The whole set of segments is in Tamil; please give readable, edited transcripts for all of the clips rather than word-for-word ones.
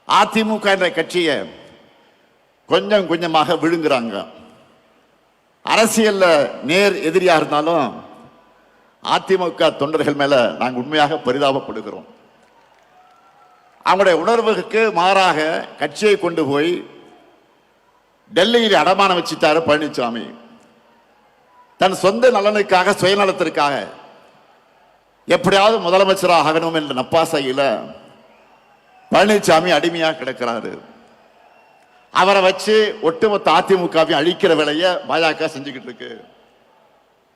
அதிமுக என்ற கட்சியை கொஞ்சம் கொஞ்சமாக விழுங்குறாங்க. அரசியல்ல நேர் எதிரியா இருந்தாலும் அதிமுக தொண்டர்கள் மேல நாங்கள் உண்மையாக பரிதாபப்படுகிறோம். அவங்களுடைய உணர்வுக்கு மாறாக கட்சியை கொண்டு போய் டெல்லியில் அடமானம் வச்சுட்டாரு பழனிசாமி. தன் சொந்த நலனுக்காக, சுயநலத்திற்காக எப்படியாவது முதலமைச்சராக ஆகணும் என்ற நப்பாசையில பழனிசாமி அடிமையாக கிடக்கிறாரு. அவரை வச்சு ஒட்டுமொத்த அதிமுகவை அழிக்கிற வேலையை பாஜக செஞ்சுக்கிட்டு இருக்கு.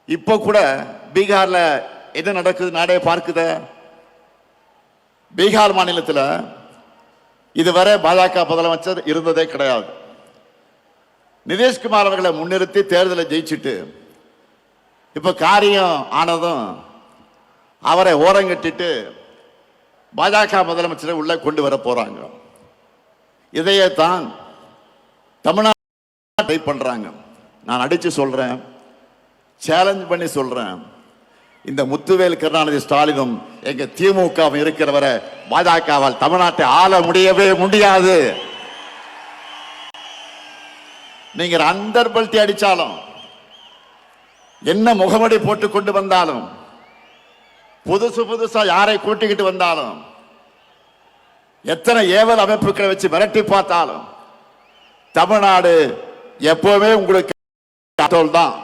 இப்போ கூட பீகார்ல என்ன நடக்குது நாடே பார்க்குத. பீகார் மாநிலத்தில் இதுவரை பாஜக முதலமைச்சர் இருந்ததே கிடையாது. நிதிஷ்குமார் அவர்களை முன்னிறுத்தி தேர்தலை ஜெயிச்சுட்டு இப்ப காரியம் ஆனதும் அவரை ஓரங்கட்டிட்டு பாஜக முதலமைச்சரை உள்ள கொண்டு வர போறாங்க. இதையே தான் தமிழ்நாடு ட்ரை பண்றாங்க. நான் அடிச்சு சொல்றேன், சேலஞ்ச் பண்ணி சொல்றேன், இந்த முத்துவேல் கருணாநிதி ஸ்டாலினும் எங்க திமுக இருக்கிறவரை பாஜகவால் தமிழ்நாட்டை ஆள முடியவே முடியாது. நீங்க அண்டர் பல்ட்டி அடிச்சாலும், என்ன முகமடி போட்டு கொண்டு வந்தாலும், புதுசா யாரை கூட்டிக்கிட்டு வந்தாலும், எத்தனை ஏவல் அமைப்புகளை வச்சு மிரட்டி பார்த்தாலும் தமிழ்நாடு எப்பவுமே உங்களுக்கு தான்.